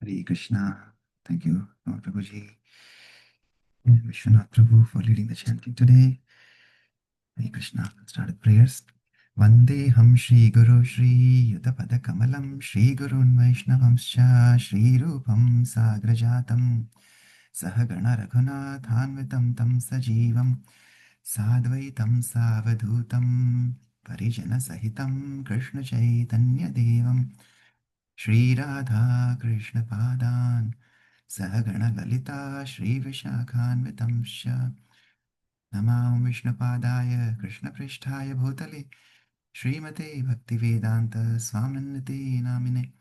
Hare Krishna. Thank you, Prabhuji and Vishwanath Prabhu for leading the chanting today. Hare Krishna. Let's start with prayers. Vandeham Shri Guru Shri Yudapada Kamalam Shri Gurun Vaishnavamscha Shri Rupam Sagrajatam Sahagana Raghunathanvitam Tam Sajivam Sadvaitam Savadhutam Parijana Sahitam Krishna Chaitanya Devam Shri Radha Krishna Padan Sahagana Lalita Shri Vishakhanvitamsha Namah Vishnupadaya Krishna Pristhaya Bhutale Srimate Bhaktivedanta Swaminiti Namine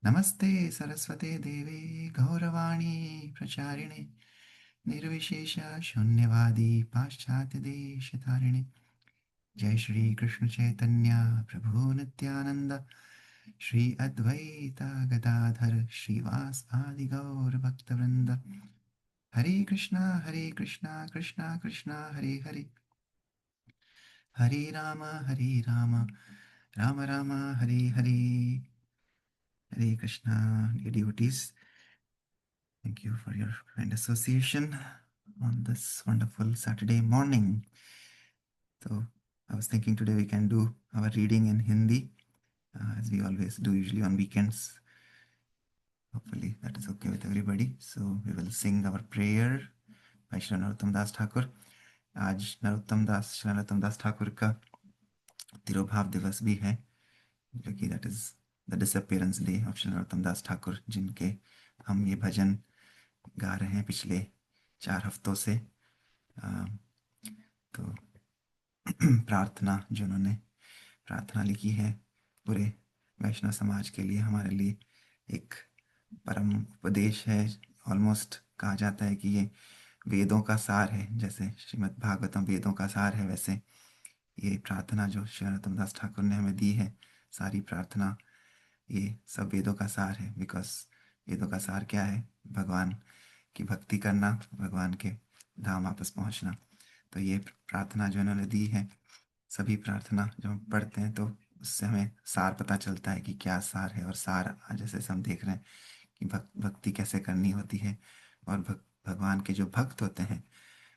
Namaste Saraswate Devi Gauravani Pracharine Nirvishesha Shunyavadi Paschatya Deshatarine Jai Shri Krishna Chaitanya Prabhu Nityananda Shri Advaita Gadadhar Shivas Adi Gaur Bhaktavrinda Hare Krishna Krishna Krishna Hare Hare Hare Rama Rama Rama Hare Hare Hare Krishna. Dear devotees, thank you for your kind association on this wonderful Saturday morning. So I was thinking today we can do our reading in Hindi as we always do usually on weekends. Hopefully that is okay with everybody. So we will sing our prayer by Shri Narottam Das Thakur. आज श्री नरोत्तम दास ठाकुर का तिरोभाव दिवस भी है, जो कि that is the disappearance day of Shri Narottam Das Thakur, जिनके हम ये भजन गा रहे हैं पिछले 4 हफ्तों से। तो प्रार्थना जो उन्होंने प्रार्थना लिखी है पूरे वैष्णव समाज के लिए, हमारे लिए एक परम उपदेश है। ऑलमोस्ट कहा जाता है कि ये वेदों का सार है, जैसे श्रीमद् भागवतम वेदों का सार है, वैसे ये प्रार्थना जो श्री नरोत्तम दास ठाकुर ने हमें दी है, सारी प्रार्थना ये सब वेदों का सार है। बिकॉज वेदों का सार क्या है? भगवान की भक्ति करना, भगवान के धाम वापस पहुंचना। तो ये प्रार्थना जो इन्होंने दी है, सभी प्रार्थना जो हम पढ़ते हैं तो उससे हमें सार पता चलता है कि क्या सार है। और सार आज जैसे हम देख रहे हैं कि भक्ति कैसे करनी होती है, और भगवान के जो भक्त होते हैं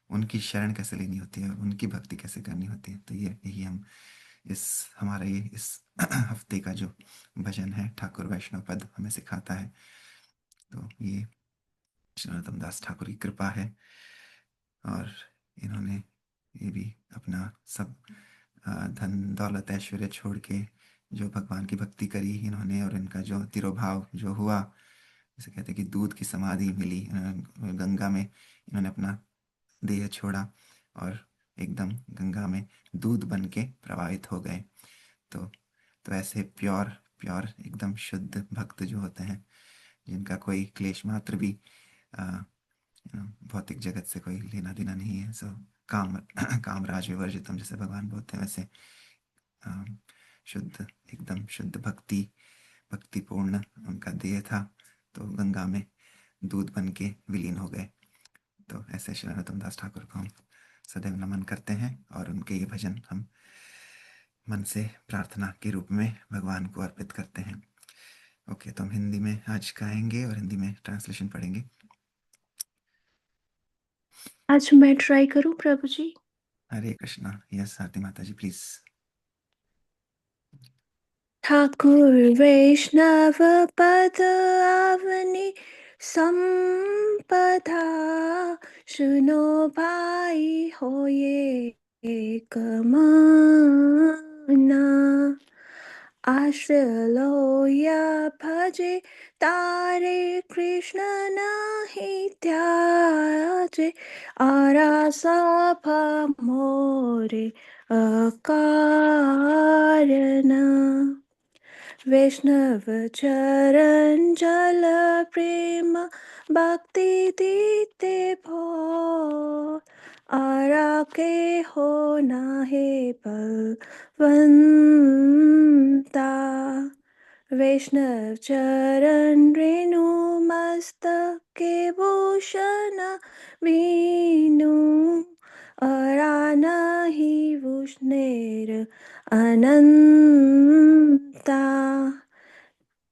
उनकी शरण कैसे लेनी होती है, उनकी भक्ति कैसे करनी होती है। तो ये यही हम हमारा ये इस हफ्ते का जो भजन है ठाकुर वैष्णव पद हमें सिखाता है। तो ये श्री नरोत्तम दास ठाकुर की कृपा है, और इन्होंने ये भी अपना सब धन दौलत ऐश्वर्य छोड़ के जो भगवान की भक्ति करी इन्होंने, और इनका जो तिरोभाव जो हुआ, जैसे कहते हैं कि दूध की समाधि मिली, गंगा में इन्होंने अपना देह छोड़ा और एकदम गंगा में दूध बन के प्रवाहित हो गए। तो ऐसे प्योर प्योर एकदम शुद्ध भक्त जो होते हैं, जिनका कोई क्लेश मात्र भी भौतिक जगत से कोई लेना देना नहीं है, सो कामराज विवर्जितम जैसे भगवान बोलते हैं, वैसे शुद्ध एकदम शुद्ध भक्तिपूर्ण उनका देह था, तो गंगा में दूध बन के विलीन हो गए। तो ऐसे श्री नरोत्तम दास ठाकुर को हम सदैव नमन करते हैं, और उनके ये भजन हम मन से प्रार्थना के रूप में भगवान को अर्पित करते हैं। ओके, तो हम हिंदी में आज गाएंगे और हिंदी में ट्रांसलेशन पढ़ेंगे। आज मैं ट्राई करूं प्रभु जी? हरे कृष्णा। यस आरती माता जी, प्लीज। ठाकुर वैष्णव पद आवनी संपदा, सुनो भाई हो ये एक माना। आश्रय लो या भजे तारे कृष्ण नाही त्याजे, आरासा मोरे अकारण। वैष्णव चरण जल प्रेम भक्ति दीते भो, आरा के हो नाहे बलवंता। वैष्णव चरण रेणु मस्तक के भूषण वीणु, अरा नहीं वुष्णेर अनंता।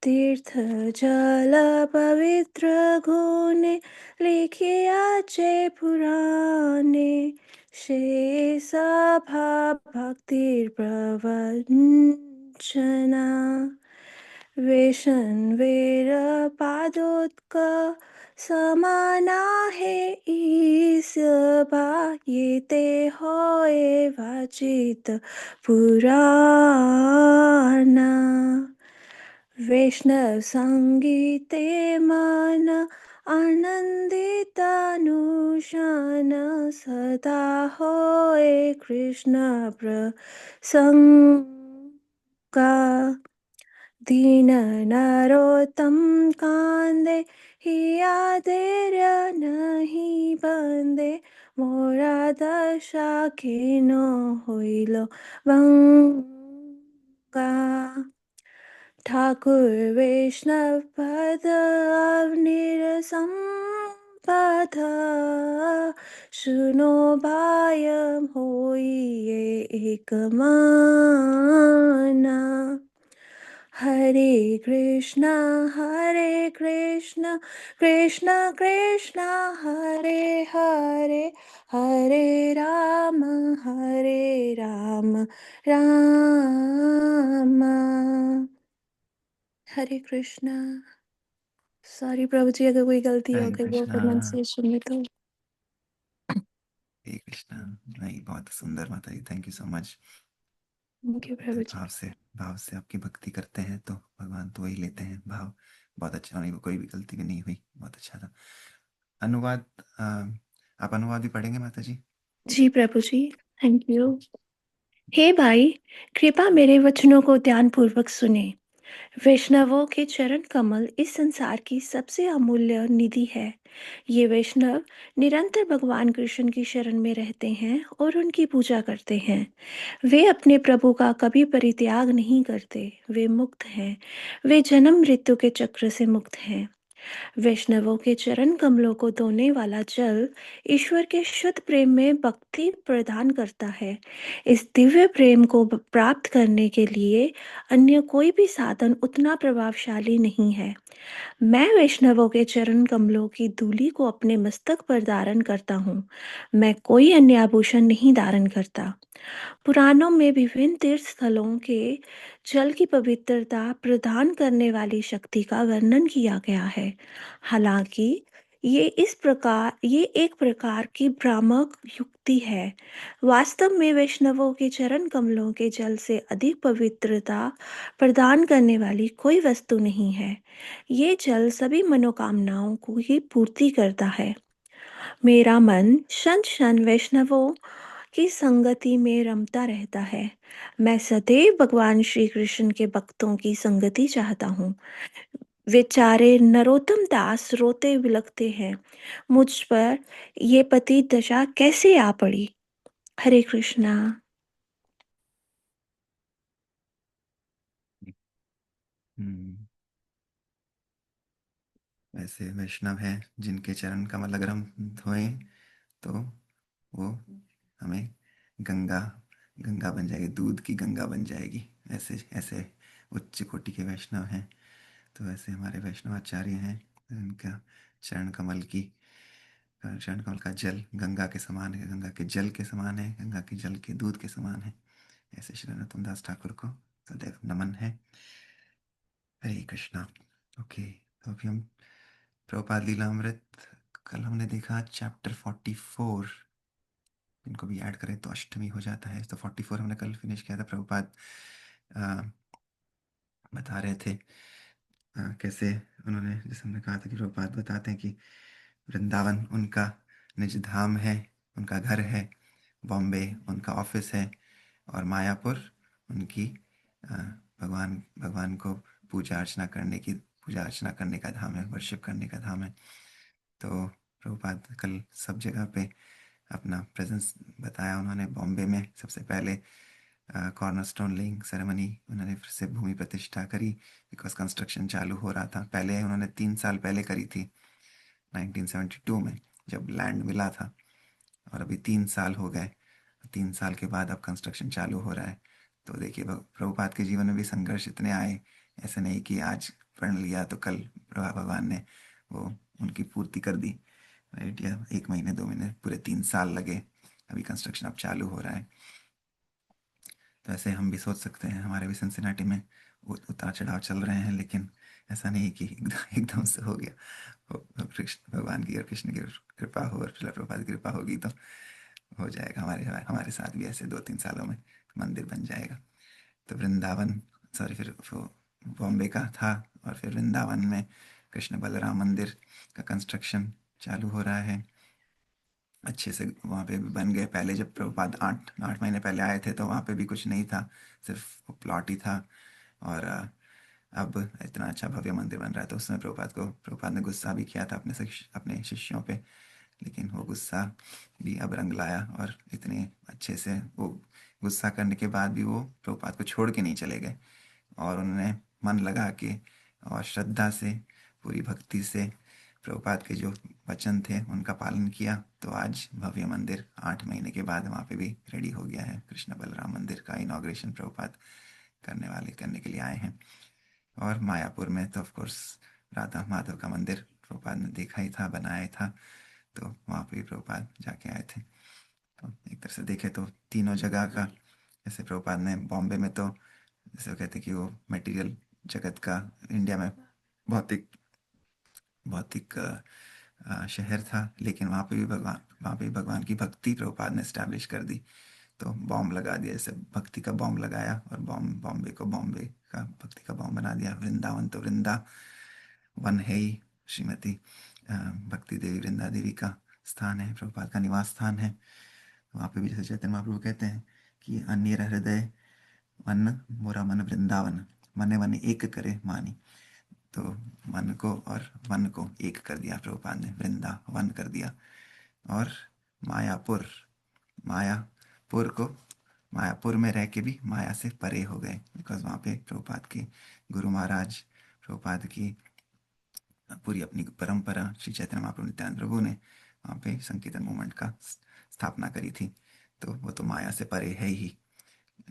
तीर्थ जल पवित्र गुने लिखे आचे पुराने शेष भक्तिर प्रवंचना वेर पादोत्क समाना है ईस ये ते होए वाचित पुराना वैष्णव संगीते मन आनंदितानुशन सदा होए कृष्ण प्रसंगा दीन नरोत्तम कांदे हिया धैर्य नहीं बंदे मोरा दशा खिनो होइलो बंगा ठाकुर वैष्णव पद अवनिर संपद सुनो भाय होइए एक माना हरे कृष्ण कृष्ण कृष्ण हरे हरे हरे राम राम हरे कृष्णा। सॉरी प्रभु जी अगर कोई गलती हो हरे गई हो कृष्णा। प्रोनाउंसिएशन में तो। हरे कृष्णा। नहीं, बहुत सुंदर माता जी, thank you so much. Thank you प्रभु जी। भाव से आपकी भक्ति करते हैं तो भगवान तो वही लेते हैं भाव। बहुत अच्छा, नहीं कोई भी गलती भी नहीं हुई, बहुत अच्छा था। अनुवाद, आप अनुवाद भी पढ़ेंगे माता जी? जी प्रभु जी, थैंक यू। हे भाई, कृपा मेरे वचनों को ध्यान पूर्वक सुने। वैष्णवों के चरण कमल इस संसार की सबसे अमूल्य निधि है। ये वैष्णव निरंतर भगवान कृष्ण की शरण में रहते हैं और उनकी पूजा करते हैं। वे अपने प्रभु का कभी परित्याग नहीं करते। वे मुक्त हैं। वे जन्म मृत्यु के चक्र से मुक्त हैं। वैष्णवों के चरण कमलों को धोने वाला जल ईश्वर के शुद्ध प्रेम में भक्ति प्रदान करता है। इस दिव्य प्रेम को प्राप्त करने के लिए अन्य कोई भी साधन उतना प्रभावशाली नहीं है। मैं वैष्णवों के चरण कमलों की धूलि को अपने मस्तक पर धारण करता हूँ। मैं कोई अन्य आभूषण नहीं धारण करता। पुराणों में विभिन्न तीर्थ स्थलों के जल की पवित्रता प्रदान करने वाली शक्ति का वर्णन किया गया है। हालांकि ये एक प्रकार की भ्रामक युक्ति है। वास्तव में वैष्णवों के चरण कमलों के जल से अधिक पवित्रता प्रदान करने वाली कोई वस्तु नहीं है। ये जल सभी मनोकामनाओं को ही पूर्ति करता है। मेरा मन शन शन वैष्णवों की संगति में रमता रहता है। मैं सदैव भगवान श्री कृष्ण के भक्तों की संगति चाहता हूँ। बेचारे नरोत्तम दास रोते बिलखते हैं, मुझ पर ये पति दशा कैसे आ पड़ी। हरे कृष्णा। हम्म। वैसे वैष्णव हैं जिनके चरण कमल अगर हम धोएं तो वो हमें गंगा गंगा बन जाएगी, दूध की गंगा बन जाएगी। ऐसे ऐसे उच्च कोटि के वैष्णव हैं। तो ऐसे हमारे वैष्णवाचार्य हैं, इनका चरण कमल का जल गंगा के समान है, गंगा के जल के समान है, गंगा के जल के दूध के समान है। ऐसे श्री नरोत्तम दास ठाकुर को सदैव नमन है। हरे कृष्णा। ओके, तो अभी हम प्रभुपाद लीलामृत, कल हमने देखा चैप्टर 44। इनको भी ऐड करें तो अष्टमी हो जाता है। तो 44 हमने कल फिनिश किया था। प्रभुपाद अ, बता रहे थे कैसे उन्होंने, जैसे हमने कहा था कि प्रभुपाद बताते हैं कि वृंदावन उनका निज धाम है, उनका घर है। बॉम्बे उनका ऑफिस है। और मायापुर उनकी अ, भगवान भगवान को पूजा अर्चना करने का धाम है, वर्शिप करने का धाम है। तो प्रभुपाद कल सब जगह पे अपना प्रेजेंस बताया उन्होंने। बॉम्बे में सबसे पहले कॉर्नरस्टोन लेइंग सेरेमनी उन्होंने फिर से भूमि प्रतिष्ठा करी, बिकॉज कंस्ट्रक्शन चालू हो रहा था। पहले उन्होंने 3 साल पहले करी थी, 1972 में जब लैंड मिला था। और अभी 3 साल हो गए, 3 साल के बाद अब कंस्ट्रक्शन चालू हो रहा है। तो देखिए प्रभुपाद के जीवन में भी संघर्ष इतने आए ऐसा नहीं कि आज पढ़ लिया तो कल भगवान ने वो उनकी पूर्ति कर दी, राइट? या 1 महीने 2 महीने, पूरे 3 साल लगे, अभी कंस्ट्रक्शन अब चालू हो रहा है। तो ऐसे हम भी सोच सकते हैं, हमारे भी सिंसिनाटी में उतार चढ़ाव चल रहे हैं, लेकिन ऐसा नहीं कि एकदम से हो गया। कृष्ण भगवान की और कृष्ण की कृपा हो और शिला प्रभुपाद की कृपा होगी तो हो जाएगा। हमारे हमारे साथ भी ऐसे 2-3 सालों में मंदिर बन जाएगा। तो वृंदावन, सॉरी, फिर वो बॉम्बे का था, और फिर वृंदावन में कृष्ण बलराम मंदिर का कंस्ट्रक्शन चालू हो रहा है अच्छे से। वहाँ पे भी बन गए। पहले जब प्रभुपाद 8 8 महीने पहले आए थे तो वहाँ पे भी कुछ नहीं था, सिर्फ वो प्लॉट ही था। और अब इतना अच्छा भव्य मंदिर बन रहा है। तो उसमें प्रभुपाद ने गुस्सा भी किया था अपने शिष्यों पे, लेकिन वो गुस्सा भी अब रंग लाया, और इतने अच्छे से वो गुस्सा करने के बाद भी वो प्रभुपाद को छोड़ के नहीं चले गए, और उन्होंने मन लगा के और श्रद्धा से, पूरी भक्ति से प्रभुपाद के जो वचन थे उनका पालन किया। तो आज भव्य मंदिर 8 महीने के बाद वहाँ पे भी रेडी हो गया है। कृष्ण बलराम मंदिर का इनॉग्रेशन प्रभुपाद करने के लिए आए हैं। और मायापुर में तो ऑफ कोर्स राधा माधव का मंदिर प्रभुपाद ने देखा ही था, बनाया ही था, तो वहाँ पे भी प्रभुपाद जाके आए थे। तो एक तरह से देखे तो तीनों जगह का, जैसे प्रभुपाद ने बॉम्बे में तो जैसे वो कहते हैं कि वो मटेरियल जगत का, इंडिया में भौतिक भौतिक शहर था, लेकिन वहाँ पे भी भगवान की भक्ति प्रभुपाद ने स्टैब्लिश कर दी। तो बॉम्ब लगा दिया, जैसे भक्ति का बॉम्ब लगाया, और बॉम्बे को बॉम्बे का भक्ति का बॉम्ब बना दिया। वृंदावन तो वृंदावन है ही, श्रीमती भक्ति देवी वृंदा देवी का स्थान है, प्रभुपाद का निवास स्थान है। वहाँ पे भी जैसे चैतन्य महाप्रभु कहते हैं कि अन्य हृदय मन मोरा मन वृंदावन, मने मन एक करे मानी। तो मन को और वन को एक कर दिया प्रभुपाद ने, वृंदावन कर दिया। और मायापुर, मायापुर को मायापुर में रह के भी माया से परे हो गए, बिकॉज वहाँ पे प्रभुपाद के गुरु महाराज, प्रभुपाद की पूरी अपनी परंपरा, श्री चैतन्य महाप्रभु नित्यानंद प्रभु ने वहाँ पे संकीर्तन मूवमेंट का स्थापना करी थी। तो वो तो माया से परे है ही,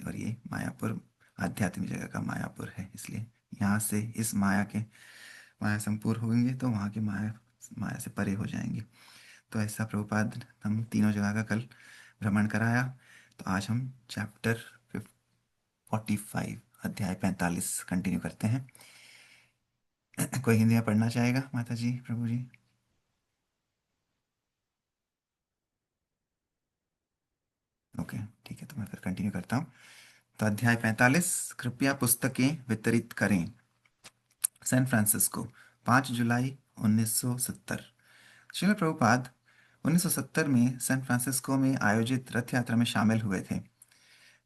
और ये मायापुर आध्यात्मिक जगह का मायापुर है, इसलिए यहाँ से इस माया संपूर्ण होंगे तो वहाँ के माया माया से परे हो जाएंगे। तो ऐसा प्रभुपाद हम तीनों जगह का कल भ्रमण कराया। तो आज हम चैप्टर 45, अध्याय 45 कंटिन्यू करते हैं। कोई हिंदी में पढ़ना चाहेगा, माता जी, प्रभु जी? ओके, ठीक है, तो मैं फिर कंटिन्यू करता हूँ। तो अध्याय 45, कृपया पुस्तकें वितरित करें। सैन फ्रांसिस्को, 5 जुलाई 1970। श्रील प्रभुपाद 1970 में सैन फ्रांसिस्को में आयोजित रथ यात्रा में शामिल हुए थे।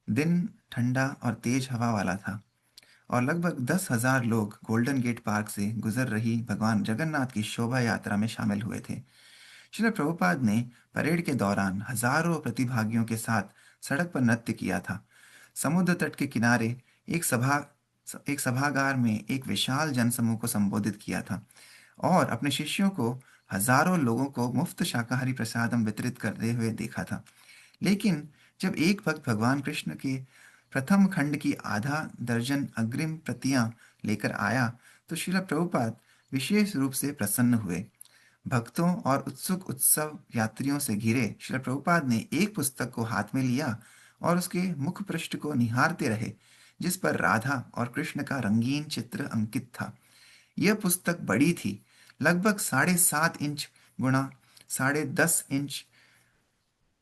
दिन ठंडा और तेज हवा वाला था, और लगभग 10,000 लोग गोल्डन गेट पार्क से गुजर रही भगवान जगन्नाथ की शोभा यात्रा में शामिल हुए थे। श्रील प्रभुपाद ने परेड के दौरान हजारों प्रतिभागियों के साथ सड़क पर नृत्य किया था। समुद्र तट के किनारे एक सभा एक सभागार में एक विशाल जनसमूह को संबोधित किया था, और अपने शिष्यों को हजारों लोगों को मुफ्त शाकाहारी प्रसादम वितरित करते हुए देखा था। लेकिन जब एक भक्त भगवान कृष्ण के प्रथम खंड की आधा दर्जन अग्रिम प्रतियां लेकर आया तो श्रील प्रभुपाद विशेष रूप से प्रसन्न हुए। भक्तों और उत्सुक उत्सव यात्रियों से घिरे श्रील प्रभुपाद ने एक पुस्तक को हाथ में लिया और उसके मुख पृष्ठ को निहारते रहे, जिस पर राधा और कृष्ण का रंगीन चित्र अंकित था। यह पुस्तक बड़ी थी, लगभग 7.5 इंच गुणा 10.5 इंच,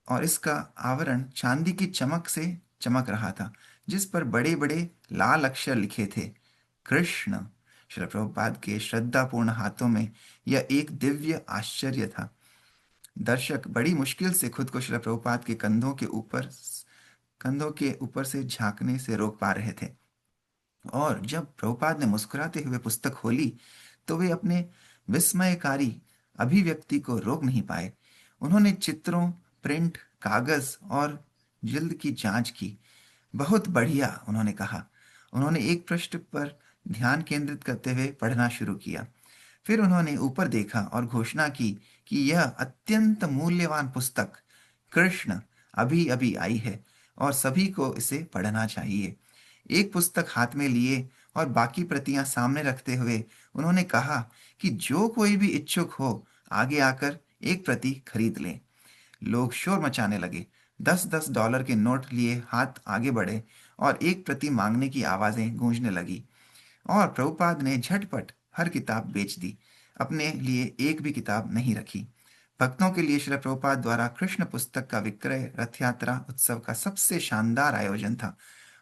और इसका आवरण चांदी की चमक से चमक रहा था, जिस पर बड़े बड़े लाल अक्षर लिखे थे, कृष्ण। श्रील प्रभुपाद के श्रद्धापूर्ण हाथों में यह एक दिव्य आश्चर्य था। दर्शक बड़ी मुश्किल से खुद को श्रील प्रभुपाद के कंधों के ऊपर से झांकने से रोक पा रहे थे। और जब प्रभुपाद ने मुस्कुराते हुए पुस्तक खोली तो वे अपने विस्मयकारी अभिव्यक्ति को रोक नहीं पाए। उन्होंने चित्रों, प्रिंट, कागज और जिल्द की जांच की। बहुत बढ़िया, उन्होंने कहा। उन्होंने एक पृष्ठ पर ध्यान केंद्रित करते हुए पढ़ना शुरू किया। फिर उन्होंने ऊपर देखा और घोषणा की कि यह अत्यंत मूल्यवान पुस्तक कृष्ण अभी अभी आई है और सभी को इसे पढ़ना चाहिए। एक पुस्तक हाथ में लिए और बाकी प्रतियां सामने रखते हुए उन्होंने कहा कि जो कोई भी इच्छुक हो, आगे आकर एक प्रति खरीद ले। लोग शोर मचाने लगे। 10-10 डॉलर के नोट लिए हाथ आगे बढ़े और एक प्रति मांगने की आवाजें गूंजने लगी। और प्रभुपाद ने झटपट हर किताब बेच दी, अपने लिए एक भी किताब नहीं रखी। भक्तों के लिए श्रील प्रभुपाद द्वारा कृष्ण पुस्तक का विक्रय रथ यात्रा उत्सव का सबसे शानदार आयोजन था।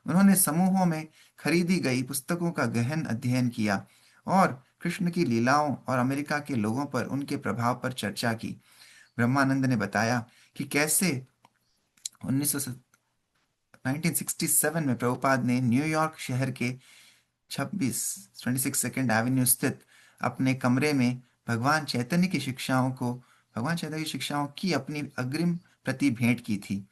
उन्होंने समूहों में खरीदी गई पुस्तकों का गहन अध्ययन किया और कृष्ण की लीलाओं और अमेरिका के लोगों पर उनके प्रभाव पर चर्चा की। ब्रह्मानंद ने बताया कि कैसे 1967 में प्रभुपाद ने न्यूयॉर्क शहर के 26 सेकेंड एवेन्यू स्थित अपने कमरे में भगवान चैतन्य की शिक्षाओं की अपनी अग्रिम प्रति भेंट की थी।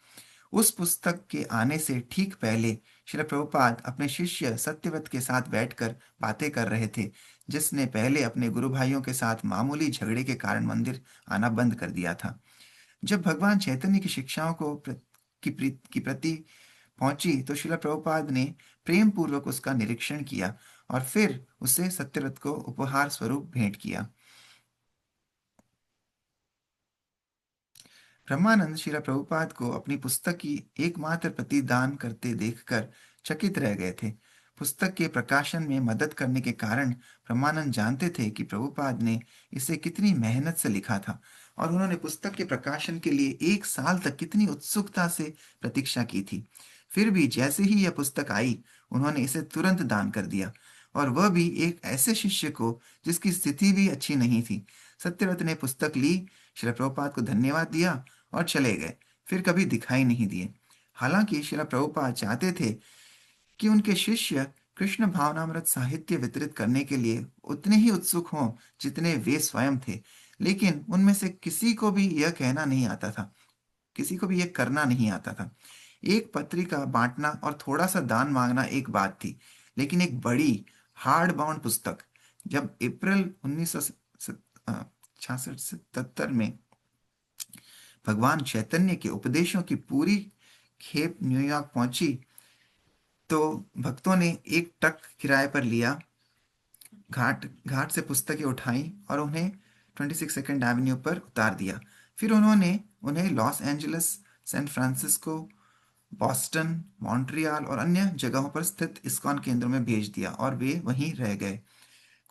उस पुस्तक के आने से ठीक पहले श्रील प्रभुपाद अपने शिष्य सत्यव्रत के साथ बैठकर बातें कर रहे थे, जिसने पहले अपने गुरु भाइयों के साथ मामूली झगड़े के कारण मंदिर आना बंद कर दिया था। जब भगवान चैतन्य की शिक्षाओं की प्रति पहुंची तो श्रील प्रभुपाद ने प्रेम पूर्वक उसका निरीक्षण किया और फिर उसे सत्यव्रत को उपहार स्वरूप भेंट किया। ब्रह्मानंद श्रील प्रभुपाद को अपनी पुस्तक की एकमात्र प्रति दान करते देखकर चकित रह गए थे। पुस्तक के प्रकाशन में मदद करने के कारण ब्रह्मानंद जानते थे कि प्रभुपाद ने इसे कितनी मेहनत से लिखा था और उन्होंने पुस्तक के प्रकाशन के लिए 1 साल तक कितनी उत्सुकता से प्रतीक्षा की थी। फिर भी जैसे ही यह पुस्तक आई, उन्होंने इसे तुरंत दान कर दिया, और वह भी एक ऐसे शिष्य को जिसकी स्थिति भी अच्छी नहीं थी। सत्यव्रत ने पुस्तक ली, श्रील प्रभुपाद को धन्यवाद दिया और चले गए, फिर कभी दिखाई नहीं दिए। हालांकि श्रील प्रभुपाद चाहते थे कि उनके शिष्य कृष्ण भावनामृत साहित्य वितरित करने के लिए उतने ही उत्सुक हों जितने वे स्वयं थे, लेकिन उनमें से किसी को भी यह कहना नहीं आता था, किसी को भी यह करना नहीं आता था। एक पत्रिका बांटना और थोड़ा सा दान मांगना एक बात थी, लेकिन एक बड़ी हार्ड बाउंड पुस्तक। जब अप्रैल 1966-77 में भगवान चैतन्य के उपदेशों की पूरी खेप न्यूयॉर्क पहुंची तो भक्तों ने एक ट्रक किराए पर लिया, घाट घाट से पुस्तकें उठाई और उन्हें 26 सेकेंड एवेन्यू पर उतार दिया। फिर उन्होंने उन्हें Los Angeles, San Francisco, Boston, Montreal और अन्य जगहों पर स्थित इस्कॉन केंद्रों में भेज दिया और वे वहीं रह गए।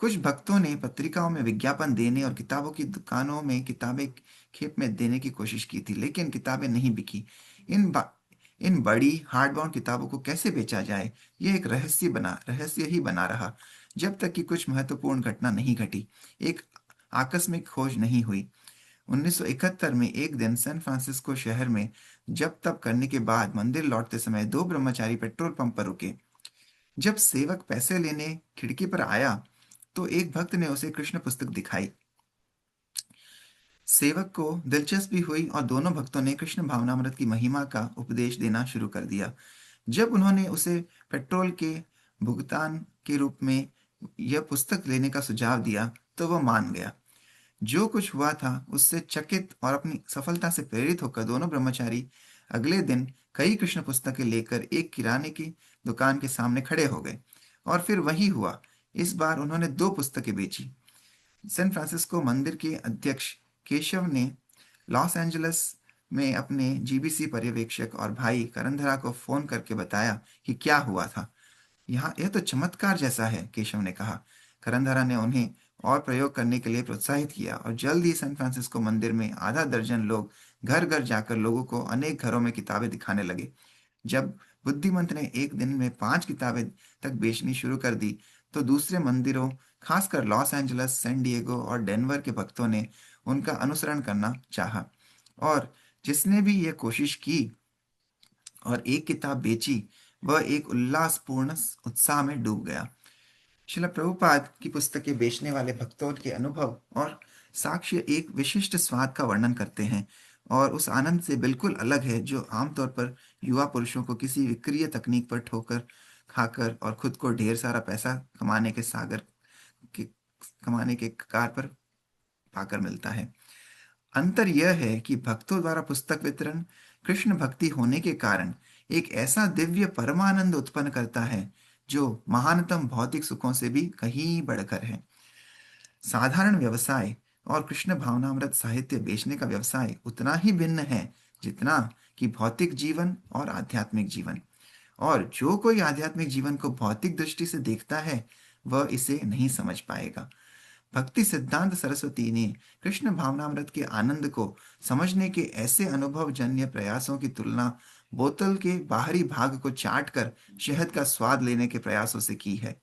कुछ भक्तों ने पत्रिकाओं में विज्ञापन देने और किताबों की दुकानों में किताबें खेप में देने की कोशिश की थी, लेकिन किताबें नहीं बिकी। इन बड़ी हार्डबाउंड किताबों को कैसे बेचा जाए, यह एक रहस्य ही बना रहा, जब तक कि कुछ महत्वपूर्ण घटना नहीं घटी, एक आकस्मिक खोज नहीं हुई। 1971 में एक दिन सैन फ्रांसिस्को शहर में जब तब करने के बाद मंदिर लौटते समय दो ब्रह्मचारी पेट्रोल पंप पर रुके। जब सेवक पैसे लेने खिड़की पर आया तो एक भक्त ने उसे कृष्ण पुस्तक दिखाई। सेवक को दिलचस्पी हुई और दोनों भक्तों ने कृष्ण भावनामृत की महिमा का उपदेश देना शुरू कर दिया। जब उन्होंने उसे पेट्रोल के भुगतान के रूप में यह पुस्तक लेने का सुझाव दिया तो वह मान गया। जो कुछ हुआ था उससे चकित और अपनी सफलता से प्रेरित होकर दोनों ब्रह्मचारी अगले दिन कई कृष्ण पुस्तकें लेकर एक किराने की दुकान के सामने खड़े हो गए। और फिर वही हुआ। इस बार उन्होंने 2 पुस्तकें बेची। सैन फ्रांसिस्को मंदिर के अध्यक्ष केशव ने लॉस एंजलिस में अपने जीबीसी पर्यवेक्षक और भाई करंधरा को फोन करके बताया कि क्या हुआ था। यह तो चमत्कार जैसा है, केशव ने कहा। करंधरा ने उन्हें और प्रयोग करने के लिए प्रोत्साहित किया और जल्द ही सैन फ्रांसिस्को मंदिर में आधा दर्जन लोग घर घर जाकर लोगों को अनेक घरों में किताबें दिखाने लगे। जब बुद्धिमंत ने एक दिन में 5 किताबें तक बेचनी शुरू कर दी तो दूसरे मंदिरों, खासकर लॉस एंजलस, सैन डिएगो और डेनवर के भक्तों ने उनका अनुसरण करना चाहा, और जिसने भी यह कोशिश की और एक किताब बेची वह एक उल्लासपूर्ण उत्साह में डूब गया। शिला प्रभुपाद की पुस्तकें बेचने वाले भक्तों के अनुभव और साक्ष्य एक विशिष्ट स्वाद का वर्णन करते हैं और उस आनंद से बिल्कुल अलग है जो आमतौर पर युवा पुरुषों को किसी विक्रीय तकनीक पर ठोकर खाकर और खुद को ढेर सारा पैसा के कमाने के कार पर पाकर मिलता है। अंतर यह है कि भक्तों द्वारा पुस्तक वितरण कृष्ण भक्ति होने के कारण एक ऐसा दिव्य परमानंद उत्पन्न करता है जो महानतम भौतिक सुखों से भी कहीं बढ़कर है। साधारण व्यवसाय और कृष्ण भावनामृत साहित्य बेचने का व्यवसाय उतना ही भिन्न है जितना कि भौतिक जीवन और आध्यात्मिक जीवन। और जो कोई आध्यात्मिक जीवन को भौतिक दृष्टि से देखता है वह इसे नहीं समझ पाएगा। भक्ति सिद्धांत सरस्वती ने कृष्ण भावनामृत के आनंद को समझने के ऐसे अनुभवजन्य प्रयासों की तुलना बोतल के बाहरी भाग को चाट कर शहद का स्वाद लेने के प्रयासों से की है।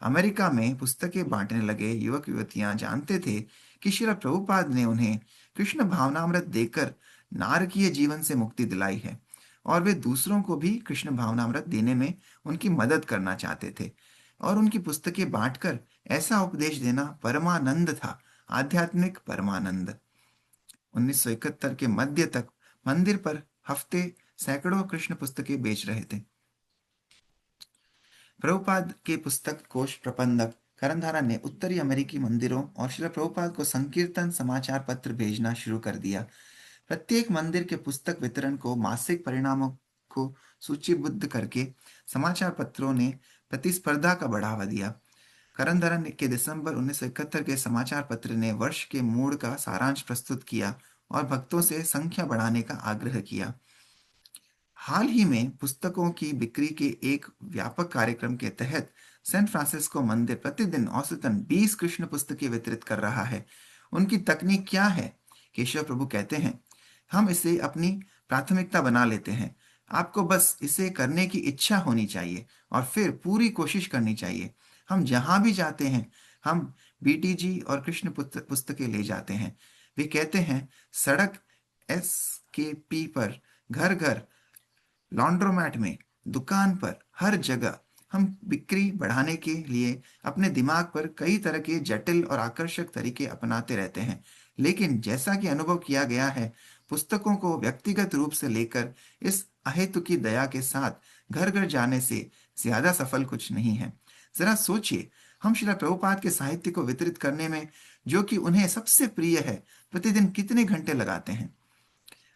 अमेरिका में पुस्तकें बांटने लगे युवक युवतियां जानते थे कि श्रील प्रभुपाद ने उन्हें कृष्ण भावनामृत देकर नारकीय जीवन से मुक्ति दिलाई है, और वे दूसरों को भी कृष्ण भावनामृत देने में उनकी मदद करना चाहते थे। और उनकी पुस्तकें बांटकर ऐसा उपदेश देना परमानंद था, आध्यात्मिक परमानंद। 1971 के मध्य तक मंदिर पर हफ्ते सैकड़ों कृष्ण पुस्तकें बेच रहे थे। प्रभुपाद के पुस्तक कोश प्रबंधक करंधारा ने उत्तरी अमेरिकी मंदिरों और श्रील प्रभुपाद को संकीर्तन समाचार पत्र भेजना शुरू कर दिया। प्रत्येक मंदिर के पुस्तक वितरण को मासिक परिणामों को सूचीबद्ध करके समाचार पत्रों ने प्रतिस्पर्धा का बढ़ावा दिया। करंधारा के दिसंबर 1971 के समाचार पत्र ने वर्ष के मूड का सारांश प्रस्तुत किया और भक्तों से संख्या बढ़ाने का आग्रह किया। हाल ही में पुस्तकों की बिक्री के एक व्यापक कार्यक्रम के तहत सैन फ्रांसिस्को मंदिर प्रतिदिन औसतन 20 कृष्ण पुस्तकें वितरित कर रहा है। उनकी तकनीक क्या है? केशव प्रभु कहते हैं, हम इसे अपनी प्राथमिकता बना लेते हैं। आपको बस इसे करने की इच्छा होनी चाहिए और फिर पूरी कोशिश करनी चाहिए। हम जहां भी जाते हैं हम बीटीजी और कृष्ण पुस्तकें ले जाते हैं। वे कहते हैं, सड़क एसकेपी पर, घर घर, लॉन्ड्रोमैट में, दुकान पर, हर जगह हम बिक्री बढ़ाने के लिए अपने दिमाग पर कई तरह के जटिल और आकर्षक तरीके अपनाते रहते हैं। लेकिन जैसा कि अनुभव किया गया है, पुस्तकों को व्यक्तिगत रूप से लेकर इस अहेतु की दया के साथ घर घर जाने से ज्यादा सफल कुछ नहीं है। जरा सोचिए, हम श्रील प्रभुपाद के साहित्य को वितरित करने में, जो कि उन्हें सबसे प्रिय है, प्रतिदिन कितने घंटे लगाते हैं।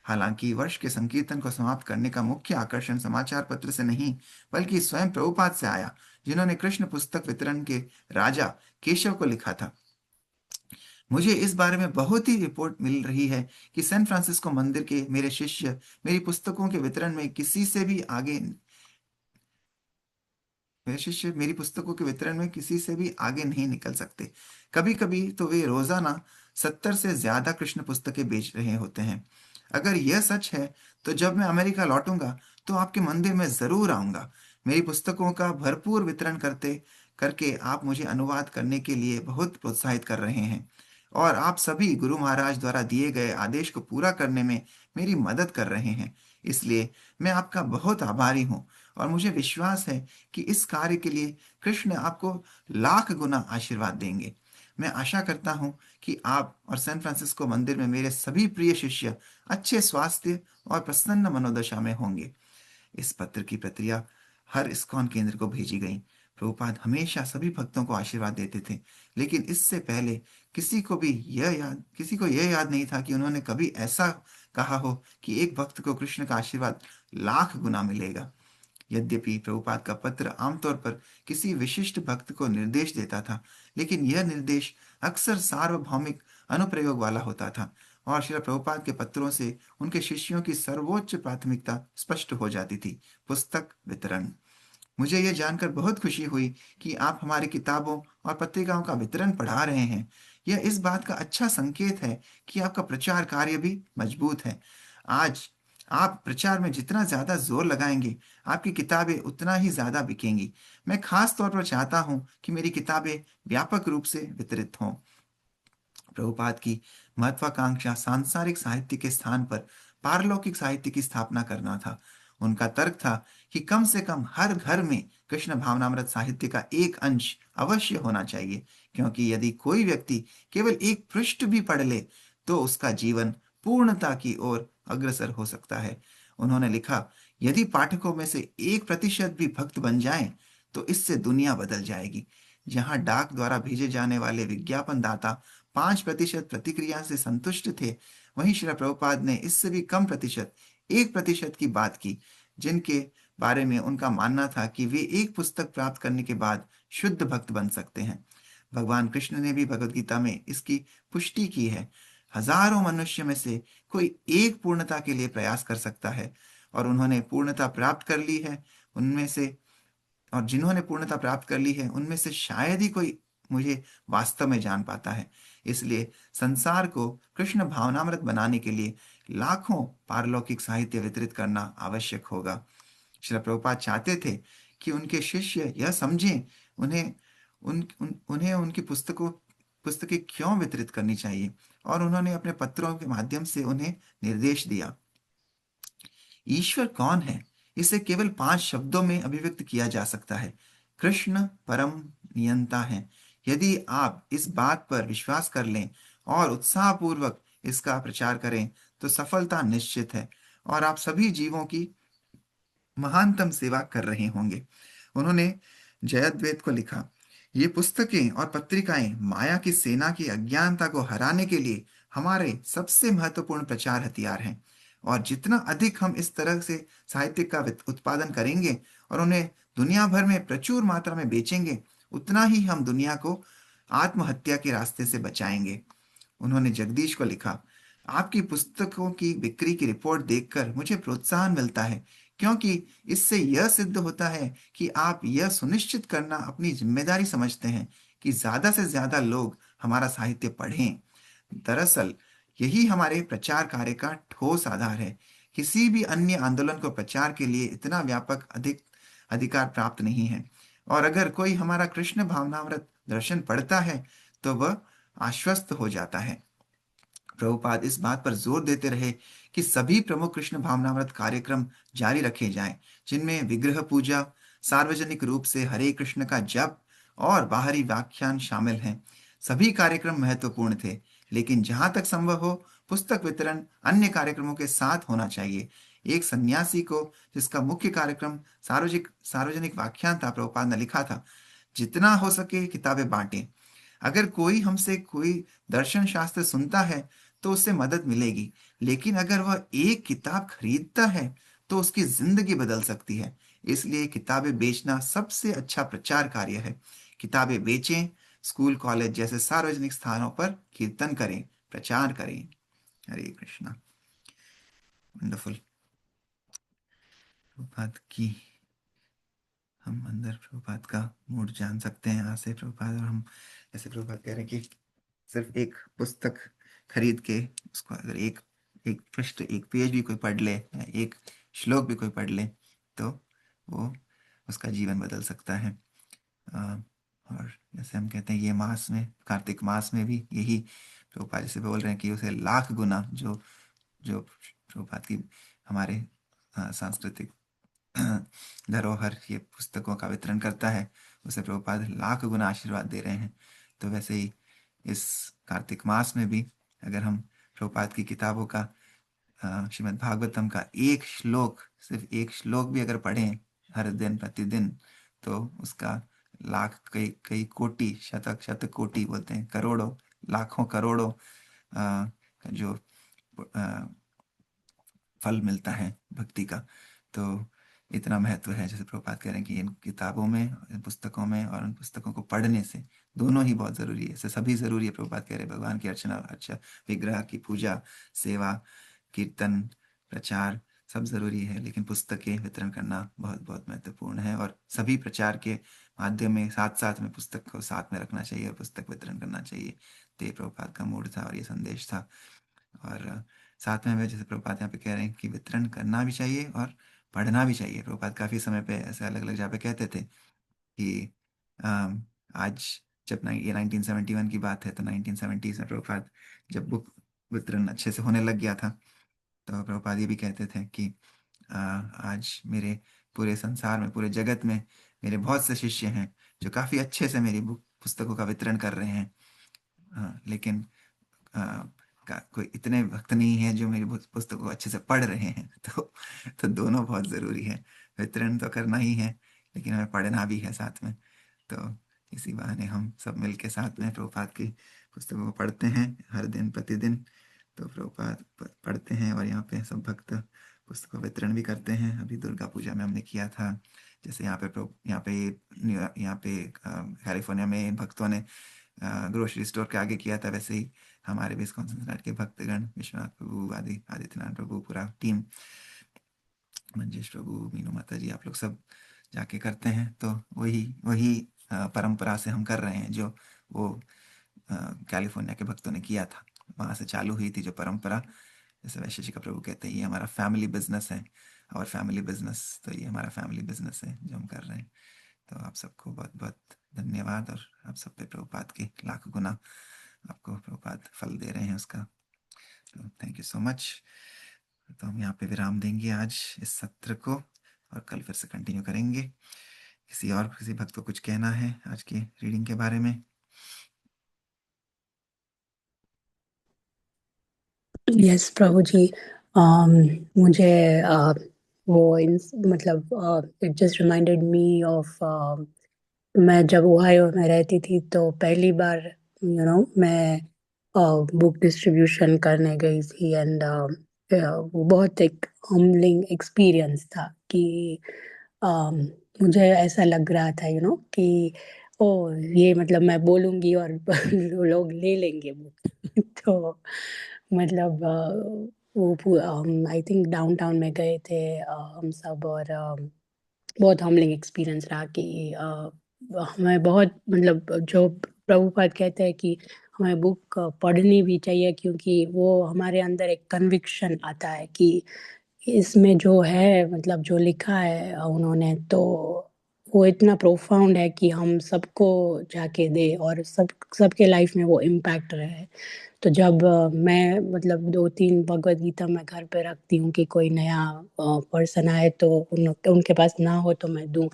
हालांकि वर्ष के संकीर्तन को समाप्त करने का मुख्य आकर्षण समाचार पत्र से नहीं बल्कि स्वयं प्रभुपाद से आया, जिन्होंने कृष्ण पुस्तक वितरण के राजा केशव को लिखा था। मुझे इस बारे में बहुत ही रिपोर्ट मिल रही है कि सैन फ्रांसिस्को मंदिर के मेरे शिष्य मेरी पुस्तकों के वितरण में किसी से भी आगे मेरे शिष्य मेरी पुस्तकों के वितरण में किसी से भी आगे नहीं निकल सकते। कभी कभी तो वे रोजाना 70 से ज्यादा कृष्ण पुस्तकें बेच रहे होते हैं। अगर यह सच है तो जब मैं अमेरिका लौटूंगा तो आपके मंदिर में जरूर आऊंगा। मेरी पुस्तकों का भरपूर वितरण करते करके आप मुझे अनुवाद करने के लिए बहुत प्रोत्साहित कर रहे हैं, और आप सभी गुरु महाराज द्वारा दिए गए आदेश को पूरा करने में मेरी मदद कर रहे हैं। इसलिए मैं आपका बहुत आभारी हूँ, और मुझे विश्वास है कि इस कार्य के लिए कृष्ण आपको लाख गुना आशीर्वाद देंगे। मैं आशा करता हूँ कि आप और सैन फ्रांसिस्को मंदिर में मेरे सभी प्रिय शिष्य अच्छे स्वास्थ्य और प्रसन्न मनोदशा में होंगे। इस पत्र की प्रतियां हर इस्कॉन केंद्र को भेजी गई। प्रभुपाद हमेशा सभी भक्तों को आशीर्वाद देते थे, लेकिन इससे पहले किसी को यह याद नहीं था कि उन्होंने कभी ऐसा कहा हो कि एक भक्त को कृष्ण का आशीर्वाद लाख गुना मिलेगा। यद्यपि प्रभुपाद का पत्र आमतौर पर किसी विशिष्ट भक्त को निर्देश देता था, लेकिन यह निर्देश अक्सर सार्वभौमिक अनुप्रयोग वाला होता था, और श्रील प्रभुपाद के पत्रों से उनके शिष्यों की सर्वोच्च प्राथमिकता स्पष्ट हो जाती थी: पुस्तक वितरण। मुझे यह जानकर बहुत खुशी हुई कि आप हमारी किताबों और पत्रिकाओं का वितरण बढ़ा रहे हैं। यह इस बात का अच्छा संकेत है कि आपका प्रचार कार्य भी मजबूत है। आज आप प्रचार में जितना ज्यादा जोर लगाएंगे, आपकी किताबें उतना ही ज्यादा बिकेंगी। मैं खास तौर पर चाहता हूं कि मेरी किताबें व्यापक रूप से वितरित हों। प्रभुपाद की महत्वाकांक्षा सांसारिक साहित्य के स्थान पर पारलौकिक साहित्य की स्थापना करना था। उनका तर्क था कि कम से कम हर घर में कृष्ण भावनामृत साहित्य का एक अंश अवश्य होना चाहिए, क्योंकि यदि कोई व्यक्ति केवल एक पृष्ठ भी पढ़ ले तो उसका जीवन पूर्णता की ओर अग्रसर हो सकता है। उन्होंने लिखा, यदि पाठकों में से 1% भी भक्त बन जाएं तो इससे दुनिया बदल जाएगी। जहां डाक द्वारा भेजे जाने वाले विज्ञापन दाता 5% प्रतिक्रिया से संतुष्ट थे, वहीं श्री प्रभुपाद ने इससे भी कम प्रतिशत, 1% की बात की, जिनके बारे में उनका मानना था कि वे एक पुस्तक प्राप्त करने के बाद शुद्ध भक्त बन सकते हैं। भगवान कृष्ण ने भी भगवत गीता में इसकी पुष्टि की है। हजारों मनुष्य में से कोई एक पूर्णता के लिए प्रयास कर सकता है, और उन्होंने पूर्णता प्राप्त कर ली है उनमें से और जिन्होंने पूर्णता प्राप्त कर ली है उनमें से शायद ही कोई मुझे वास्तव में जान पाता है। इसलिए संसार को कृष्ण भावनामृत बनाने के लिए लाखों पारलौकिक साहित्य वितरित करना आवश्यक होगा। श्रील प्रभुपाद चाहते थे कि उनके शिष्य यह समझें उन्हें उन्हें उनकी पुस्तकें क्यों वितरित करनी चाहिए, और उन्होंने अपने पत्रों के माध्यम से उन्हें निर्देश दिया। ईश्वर कौन है, इसे केवल 5 शब्दों में अभिव्यक्त किया जा सकता है। कृष्ण परम नियंता है। यदि आप इस बात पर विश्वास कर लें और उत्साहपूर्वक इसका प्रचार करें तो सफलता निश्चित है, और आप सभी जीवों की महानतम सेवा कर रहे होंगे। उन्होंने जयद्वेद को लिखा, ये पुस्तकें और पत्रिकाएं माया की सेना की अज्ञानता को हराने के लिए हमारे सबसे महत्वपूर्ण प्रचार हथियार हैं, और जितना अधिक हम इस तरह से साहित्य का उत्पादन करेंगे और उन्हें दुनिया भर में प्रचुर मात्रा में बेचेंगे, उतना ही हम दुनिया को आत्महत्या के रास्ते से बचाएंगे। उन्होंने जगदीश को लिखा, आपकी पुस्तकों की बिक्री की रिपोर्ट देखकर मुझे प्रोत्साहन मिलता है, क्योंकि इससे यह सिद्ध होता है कि आप यह सुनिश्चित करना अपनी जिम्मेदारी समझते हैं कि ज्यादा से ज्यादा लोग हमारा साहित्य पढ़ें। दरअसल यही हमारे प्रचार कार्य का ठोस आधार है। किसी भी अन्य आंदोलन को प्रचार के लिए इतना व्यापक अधिकार प्राप्त नहीं है, और अगर कोई हमारा कृष्ण भावनामृत दर्शन पढ़ता है तो वह आश्वस्त हो जाता है। प्रभुपाद इस बात पर जोर देते रहे कि सभी प्रमुख कृष्ण भावनामृत कार्यक्रम जारी रखे जाएं, जिनमें विग्रह पूजा, सार्वजनिक रूप से हरे कृष्ण का जप और बाहरी व्याख्यान शामिल हैं। सभी कार्यक्रम महत्वपूर्ण थे, लेकिन जहां तक संभव हो पुस्तक वितरण अन्य कार्यक्रमों के साथ होना चाहिए। एक सन्यासी को, जिसका मुख्य कार्यक्रम सार्वजनिक सार्वजनिक व्याख्यान था, प्रभुपाद ने लिखा था, जितना हो सके किताबें बांटें। अगर कोई हमसे कोई दर्शन शास्त्र सुनता है तो उससे मदद मिलेगी, लेकिन अगर वह एक किताब खरीदता है तो उसकी जिंदगी बदल सकती है। इसलिए किताबें बेचना सबसे अच्छा प्रचार कार्य है। किताबें बेचें, स्कूल कॉलेज जैसे सार्वजनिक स्थानों पर कीर्तन करें, प्रचार करें। हरे कृष्णा। वंडरफुल। प्रभुपाद की हम अंदर प्रभुपाद का मूड जान सकते हैं यहाँ से। प्रभुपाद और हम, जैसे प्रभुपाद कह रहे हैं कि सिर्फ एक पुस्तक खरीद के उसको अगर एक एक पृष्ठ, एक पेज भी कोई पढ़ ले या एक श्लोक भी कोई पढ़ ले तो वो उसका जीवन बदल सकता है। अ, और जैसे हम कहते हैं ये मास में, कार्तिक मास में भी यही प्रभुपाद जैसे बोल रहे हैं कि उसे लाख गुना जो जो प्रभुपाद की हमारे सांस्कृतिक धरोहर ये पुस्तकों का वितरण करता है, उसे प्रभुपाद लाख गुना आशीर्वाद दे रहे हैं। तो वैसे ही इस कार्तिक मास में भी अगर हम प्रभुपाद की किताबों का, श्रीमद् भागवतम का एक श्लोक, सिर्फ एक श्लोक भी अगर पढ़ें हर दिन प्रतिदिन, तो उसका लाख, कई कई कोटि, शतक शत कोटि बोलते हैं, करोड़ों, लाखों करोड़ों जो फल मिलता है भक्ति का। तो इतना महत्व है, जैसे प्रभुपाद कह रहे हैं कि इन किताबों में, इन पुस्तकों में और उन पुस्तकों को पढ़ने से दोनों ही बहुत जरूरी है। इससे सभी जरूरी है। प्रभुपाद कह रहे हैं भगवान की अर्चना, अच्छा विग्रह की पूजा, सेवा, कीर्तन, प्रचार सब जरूरी है, लेकिन पुस्तकें वितरण करना बहुत बहुत महत्वपूर्ण है। और सभी प्रचार के माध्यम में साथ साथ में पुस्तक को साथ में रखना चाहिए और पुस्तक वितरण करना चाहिए। तो ये प्रभुपाद का मूड था और ये संदेश था। और साथ में हमें, जैसे प्रभुपाद यहाँ पे कह रहे हैं कि वितरण करना भी चाहिए और पढ़ना भी चाहिए। प्रभुपाद काफी समय पे ऐसे अलग अलग जगह पे कहते थे कि आज जब ये 1971 की बात है, तो 1970s में प्रभुपाद जब बुक वितरण अच्छे से होने लग गया था, तो प्रभुपाद ये भी कहते थे कि आज मेरे पूरे संसार में, पूरे जगत में मेरे बहुत से शिष्य हैं जो काफी अच्छे से मेरी बुक पुस्तकों का वितरण कर रहे हैं, लेकिन आ, कोई इतने भक्त नहीं है जो मेरी पुस्तकों को अच्छे से पढ़ रहे हैं। तो दोनों बहुत जरूरी है। वितरण तो करना ही है, लेकिन हमें पढ़ना भी है साथ में। तो इसी बहाने हम सब मिलके साथ में प्रभुपाद की पुस्तकों को पढ़ते हैं हर दिन प्रतिदिन। तो प्रभुपाद पढ़ते हैं और यहाँ पे सब भक्त पुस्तक का वितरण भी करते हैं। अभी दुर्गा पूजा में हमने किया था। जैसे यहाँ पे कैलिफोर्निया में भक्तों ने ग्रोसरी स्टोर के आगे किया था, वैसे ही हमारे भी इस्कॉन संस्थान के भक्तगण, विश्वनाथ प्रभु, आदित्यनाथ प्रभु, पूरा टीम, मंजेश प्रभु, मीनू माता जी, आप लोग सब जाके करते हैं। तो वही वही परंपरा से हम कर रहे हैं जो वो कैलिफोर्निया के भक्तों ने किया था। वहां से चालू हुई थी जो परंपरा। जैसे वैशेषी का प्रभु कहते हैं, ये हमारा फैमिली बिजनेस है, और फैमिली बिजनेस, तो ये हमारा फैमिली बिजनेस है जो हम कर रहे हैं। तो आप सबको बहुत बहुत धन्यवाद, और आप सब पे प्रभुपाद के लाख गुना आपको प्रभुपाद फल दे रहे हैं उसका। तो थैंक यू सो मच। तो हम यहाँ पे विराम देंगे आज इस सत्र को, और कल फिर से कंटिन्यू करेंगे। किसी भक्त को कुछ कहना है आज की रीडिंग के बारे में? यस प्रभु जी। अम, मुझे वो मतलब it just reminded me of, मैं जब ओहायो में रहती थी तो पहली बार मैं बुक डिस्ट्रीब्यूशन करने गई थी। एंड वो बहुत एक हम्बलिंग एक्सपीरियंस था कि um, मुझे ऐसा लग रहा था कि ओ, ये मतलब मैं बोलूंगी और लोग ले लेंगे बुक। तो मतलब वो हम आई थिंक डाउनटाउन में गए थे हम सब। और बहुत हम्बलिंग एक्सपीरियंस रहा कि हमें बहुत मतलब जो प्रभुपाद कहते हैं कि हमें बुक पढ़नी भी चाहिए, क्योंकि वो हमारे अंदर एक कन्विक्शन आता है कि इसमें जो है मतलब जो लिखा है उन्होंने, तो वो इतना प्रोफाउंड है कि हम सबको जाके दे और सबके लाइफ में वो इम्पैक्ट रहे। तो जब मैं मतलब 2-3 भगवत गीता मैं घर पे रखती हूँ कि कोई नया पर्सन आए तो उनके पास ना हो तो मैं दूँ।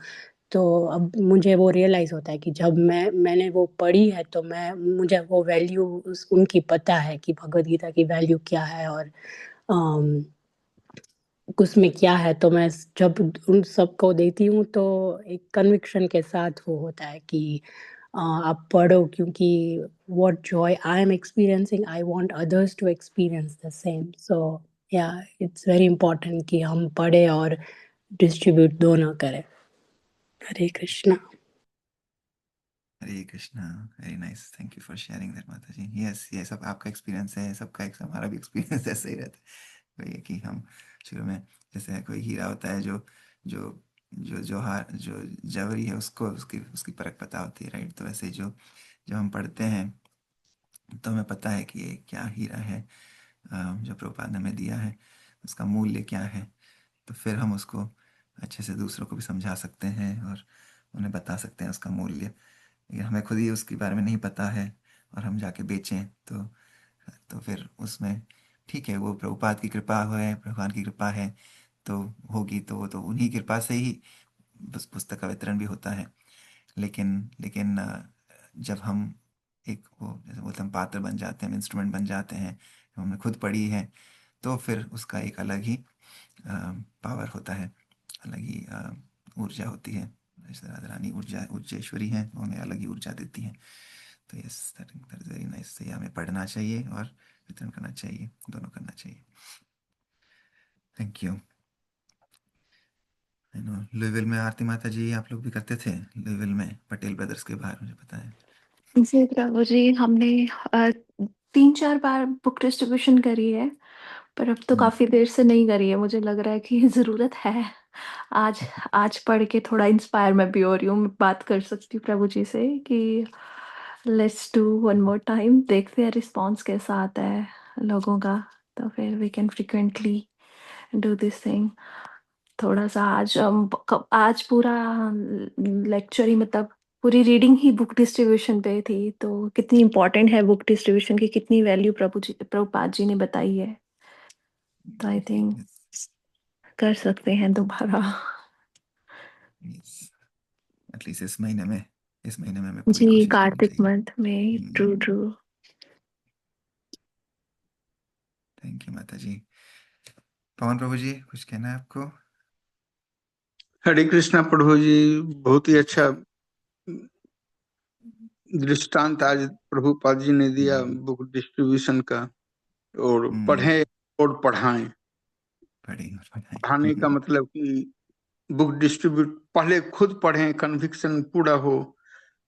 तो अब मुझे वो रियलाइज़ होता है कि जब मैंने वो पढ़ी है तो मैं मुझे वो वैल्यू उस उनकी पता है कि भगवत गीता की वैल्यू क्या है और अम, उसमें क्या है। तो मैं जब उन सबको देती हूँ तो एक कन्विक्शन के साथ वो होता है कि आप पढ़ो, क्योंकि what joy I am experiencing, I want others to experience the same. So yeah, it's very important कि हम पढ़े और डिस्ट्रीब्यूट दोनों करें। Hare Krishna. Hare Krishna. Very nice, thank you for sharing that माता जी। यस, ये सब आपका एक्सपीरियंस है, सबका एक हमारा भी एक्सपीरियंस ऐसे ही रहता है। वही है कि हम शुरू में, जैसे कोई हीरा होता है जो जो जो जवरी है, उसको उसकी उसकी परख पता होती है, राइट? तो वैसे ही जो जब हम पढ़ते हैं तो हमें पता है कि ये क्या हीरा है, जो प्रभुपाद ने हमें दिया है, उसका मूल्य क्या है। तो फिर हम उसको अच्छे से दूसरों को भी समझा सकते हैं और उन्हें बता सकते हैं उसका मूल्य। लेकिन हमें खुद ही उसके बारे में नहीं पता है और हम जाके बेचें, तो फिर उसमें ठीक है, वो प्रभुपाद की कृपा है, भगवान की कृपा है तो होगी, तो वो तो उन्हीं की कृपा से ही बस पुस्तक का वितरण भी होता है। लेकिन जब हम एक वो जैसे बोलते हैं, हम पात्र बन जाते हैं, इंस्ट्रूमेंट बन जाते हैं, हमने खुद पढ़ी है, तो फिर उसका एक अलग ही पावर होता है, अलग ही ऊर्जा होती है। जैसे राधा रानी ऊर्जेश्वरी हैं, वो हमें अलग ही ऊर्जा देती हैं। तो yes, that is very nice. तो ये हमें पढ़ना चाहिए और वितरण करना चाहिए, दोनों करना चाहिए। Thank you. लुइविल में आरती माता जी आप लोग भी करते थे? लुइविल में पटेल ब्रदर्स के बाहर, मुझे पता है। जी प्रभु जी, हमने 3-4 बार बुक डिस्ट्रीब्यूशन करी है, पर अब तो हम्म। काफी देर से नहीं करी है। मुझे लग रहा है कि जरूरत है। आज आज पढ़ के थोड़ा इंस्पायर मैं भी हो रही हूँ। मैं बात कर सकती हूँ प्रभु जी से कि let's do one more time, देखते हैं रिस्पॉन्स कैसा आता है लोगों का, तो फिर we can frequently do this thing. थोड़ा सा आज आज पूरा लेक्चर ही मतलब पूरी रीडिंग ही बुक डिस्ट्रीब्यूशन पे थी, तो कितनी इम्पोर्टेंट है बुक डिस्ट्रीब्यूशन की, कितनी वैल्यू प्रभुपाद जी ने बताई है। तो आई थिंक यस। कर सकते हैं दोबारा। यस, एटलीस्ट इस महीने में हमें पूरी जी, कोशिश करनी कार्तिक चाहिए। मंथ में, ट्रू ट्रू। थैंक यू माता जी। पवन प्रभु जी, कुछ कहना है आपको? हरे कृष्णा प्रभु जी, बहुत ही अच्छा दृष्टांत आज प्रभुपाद जी ने दिया बुक डिस्ट्रीब्यूशन का। और हम्म। पढ़ें और पढ़ाएं। पढ़ें और पढ़ाएं। पढ़ाने का मतलब कि बुक डिस्ट्रीब्यूट पहले खुद पढ़ें, कन्विक्शन पूरा हो,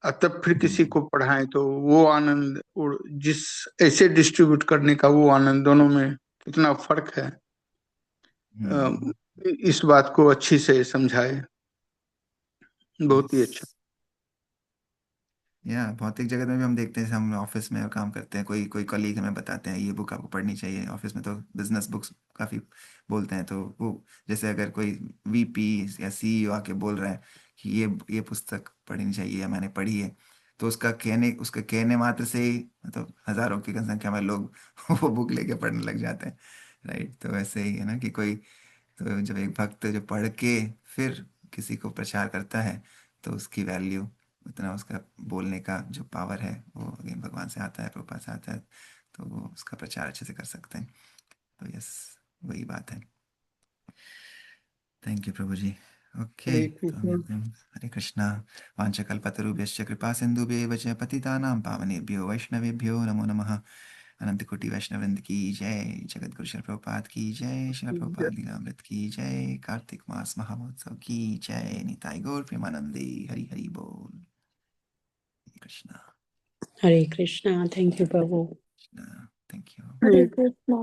और तब फिर किसी को पढ़ाएं, तो वो आनंद और जिस ऐसे डिस्ट्रीब्यूट करने का वो आनंद, दोनों में कितना फर्क है, इस बात को अच्छी से समझाए। बहुत ही अच्छा। या भौतिक जगत में भी हम देखते हैं, हम ऑफिस में काम करते हैं, कोई कोई कलीग हमें बताते हैं ये बुक आपको पढ़नी चाहिए। ऑफिस में तो बिजनेस बुक्स काफ़ी बोलते हैं, तो वो जैसे अगर कोई वीपी या सीईओ आके बोल रहा है कि ये पुस्तक पढ़नी चाहिए या मैंने पढ़ी है, तो उसके कहने मात्र से ही मतलब हज़ारों की संख्या में लोग वो बुक लेके पढ़ने लग जाते हैं, राइट। तो वैसे ही है ना कि कोई, तो जब एक भक्त जो पढ़ के फिर किसी को प्रचार करता है, तो उसकी वैल्यू उतना, उसका बोलने का जो पावर है वो अगेन भगवान से आता है, प्रभुपाद से आता है, तो वो उसका प्रचार अच्छे से कर सकते हैं। तो यस, वही बात है। थैंक यू प्रभु जी। ओके, हरे तो हम कृष्ण। हरे कृष्णा। वाञ्छकल्पतरुभ्यश्च कृपासिन्धुभ्येव च पतितानां पावनेभ्यो वैष्णवेभ्यो नमो नमः। अनंत कोटि वैष्णव वृंद की जय, जगत गुरु श्रील प्रभुपाद की जय, श्रील प्रभुपाद लीलामृत की जय, कार्तिक मास महामहोत्सव की जय, निताई गौर प्रेमानंदे, हरि हरि बोल। हरे कृष्णा। हरे कृष्णा। थैंक यू प्रभु। Thank you. हरे कृष्णा।